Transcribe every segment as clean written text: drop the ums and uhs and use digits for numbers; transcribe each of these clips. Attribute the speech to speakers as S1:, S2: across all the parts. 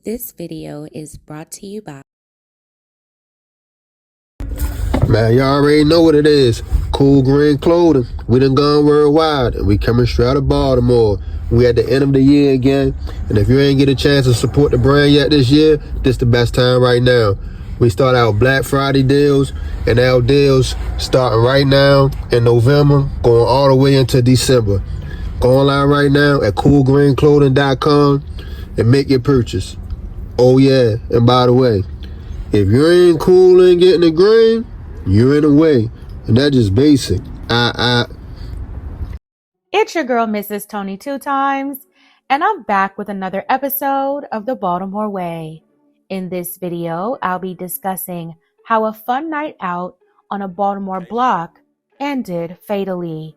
S1: This video is brought to you by
S2: Man, y'all already know what it is. Cool green clothing. We done gone worldwide, and we coming straight out of Baltimore. We at the end of the year again, and if you ain't get a chance to support the brand yet this year, this the best time right now. We start our Black Friday deals, and our deals starting right now in November, going all the way into December. Go online right now at coolgreenclothing.com and make your purchase. Oh yeah, and by the way, if you ain't cool and getting the green, you're in the way, and that's just basic.
S3: It's your girl, Mrs. Tony Two Times, and I'm back with another episode of the Baltimore Way. In this video, I'll be discussing how a fun night out on a Baltimore block ended fatally.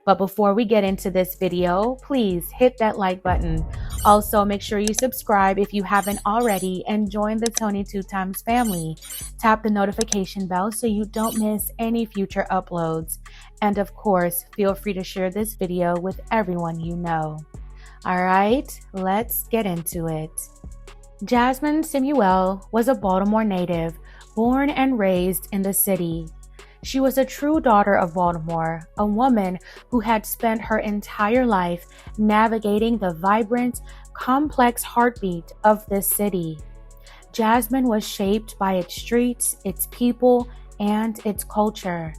S3: But before we get into this video, please hit that like button. Also, make sure you subscribe if you haven't already and join the Tony Two Times family. Tap the notification bell so you don't miss any future uploads. And of course, feel free to share this video with everyone you know. All right, let's get into it. Jasmine Samuel was a Baltimore native, born and raised in the city. She was a true daughter of Baltimore, a woman who had spent her entire life navigating the vibrant, complex heartbeat of this city. Jasmine was shaped by its streets, its people, and its culture.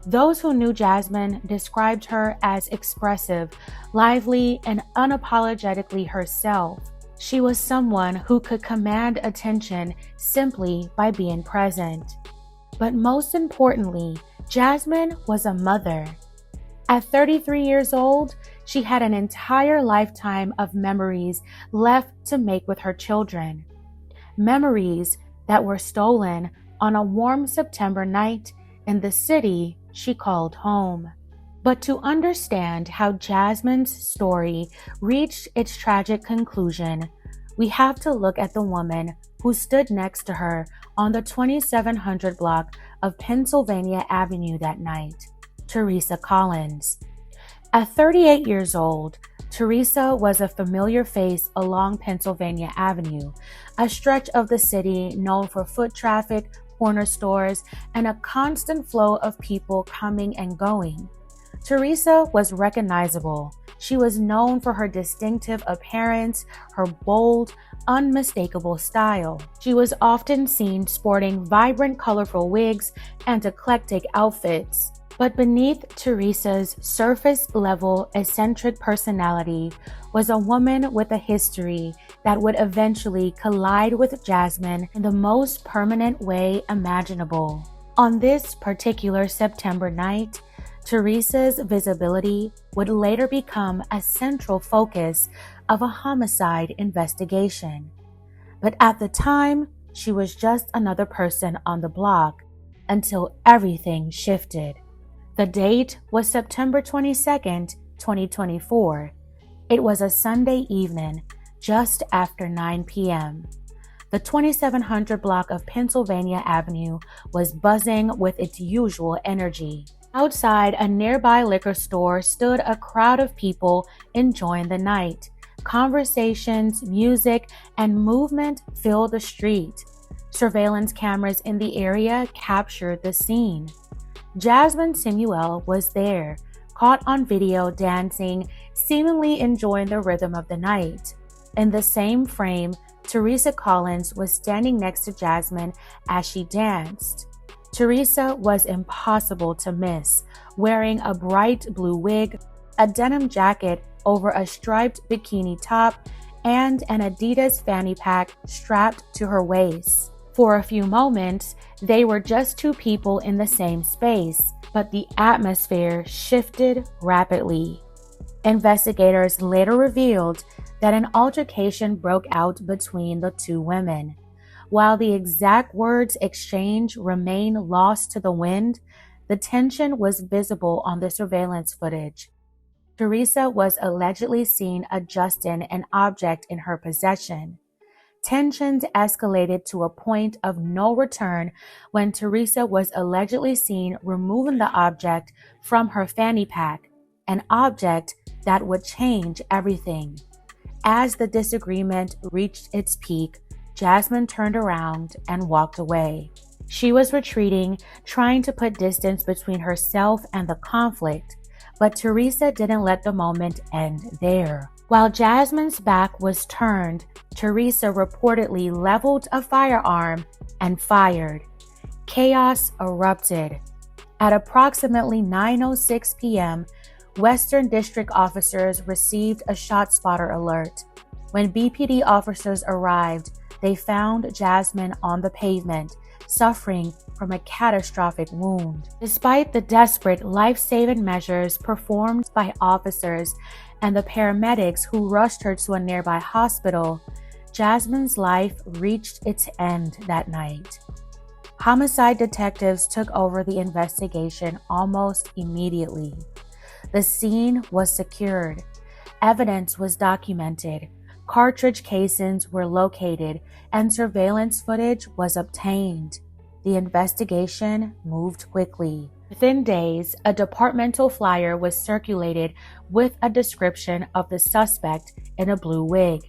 S3: Those who knew Jasmine described her as expressive, lively, and unapologetically herself. She was someone who could command attention simply by being present. But most importantly, Jasmine was a mother. At 33 years old, she had an entire lifetime of memories left to make with her children. Memories that were stolen on a warm September night in the city she called home. But to understand how Jasmine's story reached its tragic conclusion, we have to look at the woman who stood next to her on the 2700 block of Pennsylvania Avenue that night, Teresa Collins. At 38 years old, Teresa was a familiar face along Pennsylvania Avenue, a stretch of the city known for foot traffic, corner stores, and a constant flow of people coming and going. Teresa was recognizable. She was known for her distinctive appearance, her bold, unmistakable style. She was often seen sporting vibrant, colorful wigs and eclectic outfits. But beneath Teresa's surface-level, eccentric personality was a woman with a history that would eventually collide with Jasmine in the most permanent way imaginable. On this particular September night, Teresa's visibility would later become a central focus of a homicide investigation. But at the time, she was just another person on the block until everything shifted. The date was September 22nd, 2024. It was a Sunday evening, just after 9 p.m. The 2700 block of Pennsylvania Avenue was buzzing with its usual energy. Outside a nearby liquor store stood a crowd of people enjoying the night. Conversations, music, and movement filled the street. Surveillance cameras in the area captured the scene. Jasmine Samuel was there, caught on video dancing, seemingly enjoying the rhythm of the night. In the same frame, Teresa Collins was standing next to Jasmine as she danced. Teresa was impossible to miss, wearing a bright blue wig, a denim jacket over a striped bikini top, and an Adidas fanny pack strapped to her waist. For a few moments, they were just two people in the same space, but the atmosphere shifted rapidly. Investigators later revealed that an altercation broke out between the two women. While the exact words exchanged remain lost to the wind, the tension was visible on the surveillance footage. Teresa was allegedly seen adjusting an object in her possession. Tensions escalated to a point of no return when Teresa was allegedly seen removing the object from her fanny pack, an object that would change everything. As the disagreement reached its peak, Jasmine turned around and walked away. She was retreating, trying to put distance between herself and the conflict, but Teresa didn't let the moment end there. While Jasmine's back was turned, Teresa reportedly leveled a firearm and fired. Chaos erupted. At approximately 9:06 p.m., Western District officers received a ShotSpotter alert. When BPD officers arrived, they found Jasmine on the pavement, suffering from a catastrophic wound. Despite the desperate life-saving measures performed by officers and the paramedics who rushed her to a nearby hospital, Jasmine's life reached its end that night. Homicide detectives took over the investigation almost immediately. The scene was secured. Evidence was documented. Cartridge casings were located, and surveillance footage was obtained. The investigation moved quickly. Within days, a departmental flyer was circulated with a description of the suspect in a blue wig.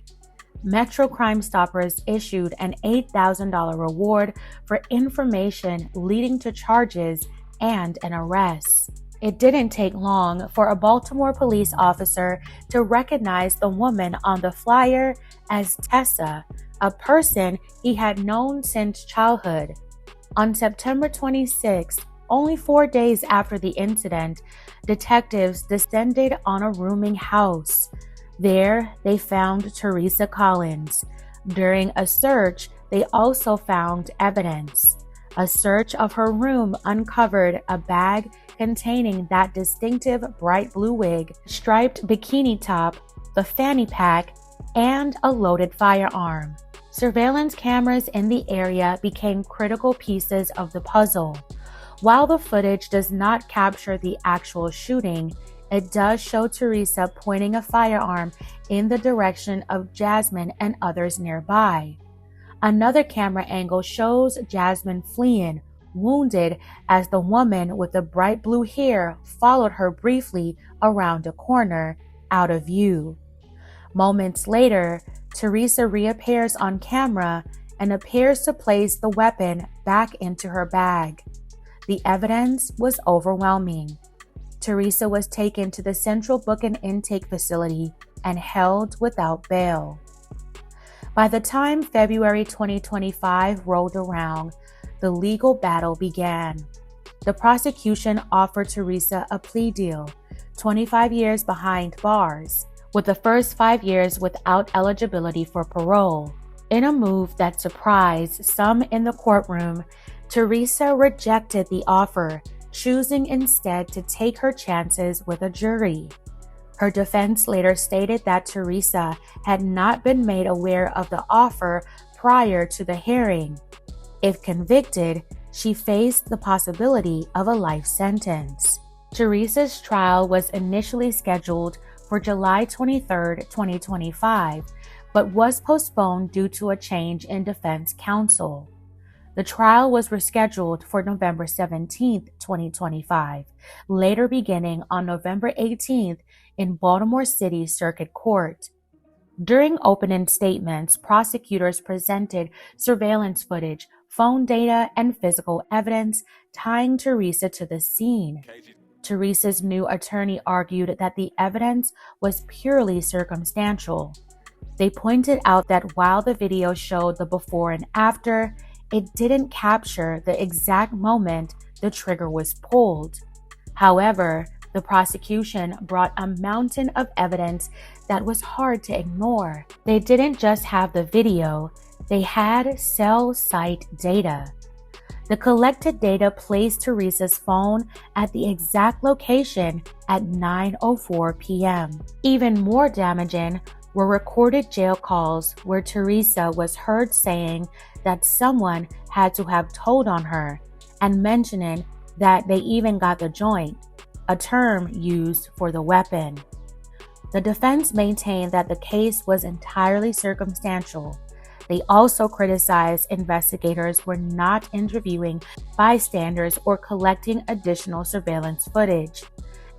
S3: Metro Crime Stoppers issued an $8,000 reward for information leading to charges and an arrest. It didn't take long for a Baltimore police officer to recognize the woman on the flyer as Tessa, a person he had known since childhood. On September 26, only 4 days after the incident, detectives descended on a rooming house. There, they found Teresa Collins. During a search, they also found evidence. A search of her room uncovered a bag containing that distinctive bright blue wig, striped bikini top, the fanny pack, and a loaded firearm. Surveillance cameras in the area became critical pieces of the puzzle. While the footage does not capture the actual shooting, it does show Teresa pointing a firearm in the direction of Jasmine and others nearby. Another camera angle shows Jasmine fleeing, wounded, as the woman with the bright blue hair followed her briefly around a corner, out of view. Moments later, Teresa reappears on camera and appears to place the weapon back into her bag. The evidence was overwhelming. Teresa was taken to the Central Booking Intake Facility and held without bail. By the time February 2025 rolled around, the legal battle began. The prosecution offered Teresa a plea deal, 25 years behind bars, with the first 5 years without eligibility for parole. In a move that surprised some in the courtroom, Teresa rejected the offer, choosing instead to take her chances with a jury. Her defense later stated that Teresa had not been made aware of the offer prior to the hearing. If convicted, she faced the possibility of a life sentence. Teresa's trial was initially scheduled for July 23, 2025, but was postponed due to a change in defense counsel. The trial was rescheduled for November 17, 2025, later beginning on November 18th in Baltimore City Circuit Court. During opening statements, prosecutors presented surveillance footage, phone data, and physical evidence tying Teresa to the scene. Teresa's new attorney argued that the evidence was purely circumstantial. They pointed out that while the video showed the before and after, it didn't capture the exact moment the trigger was pulled. However, the prosecution brought a mountain of evidence that was hard to ignore. They didn't just have the video, they had cell site data. The collected data placed Teresa's phone at the exact location at 9:04 p.m. Even more damaging were recorded jail calls where Teresa was heard saying that someone had to have told on her and mentioning that they even got the joint, a term used for the weapon. The defense maintained that the case was entirely circumstantial. They also criticized investigators for not interviewing bystanders or collecting additional surveillance footage.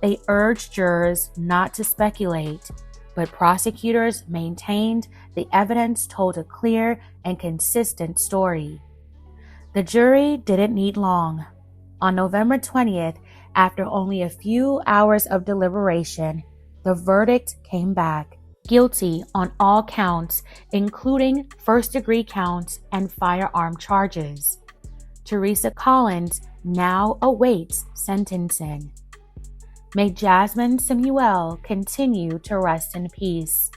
S3: They urged jurors not to speculate. but prosecutors maintained the evidence told a clear and consistent story. The jury didn't need long. On November 20th, after only a few hours of deliberation, the verdict came back. Guilty on all counts, including first-degree counts and firearm charges. Teresa Collins now awaits sentencing. May Jasmine Samuel continue to rest in peace.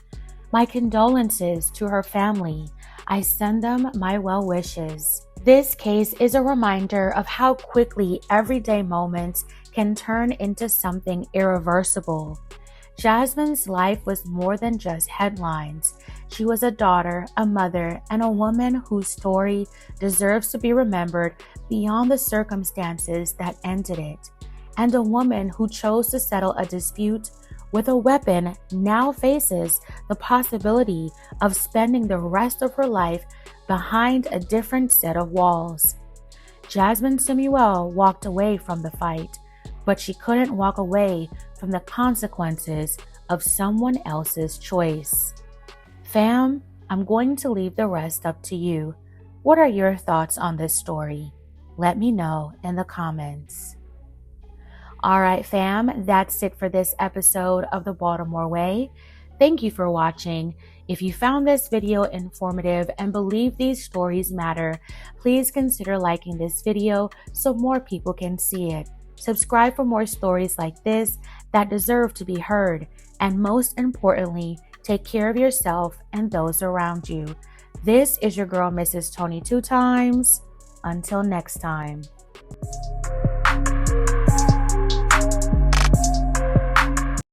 S3: My condolences to her family. I send them my well wishes. This case is a reminder of how quickly everyday moments can turn into something irreversible. Jasmine's life was more than just headlines. She was a daughter, a mother, and a woman whose story deserves to be remembered beyond the circumstances that ended it. And a woman who chose to settle a dispute with a weapon now faces the possibility of spending the rest of her life behind a different set of walls. Jasmine Samuel walked away from the fight, but she couldn't walk away from the consequences of someone else's choice. Fam, I'm going to leave the rest up to you. What are your thoughts on this story? Let me know in the comments. All right, fam, that's it for this episode of the Baltimore Way. Thank you for watching. If you found this video informative and believe these stories matter, please consider liking this video so more people can see it. Subscribe for more stories like this that deserve to be heard. And most importantly, take care of yourself and those around you. This is your girl, Mrs. Tony 2 times. Until next time.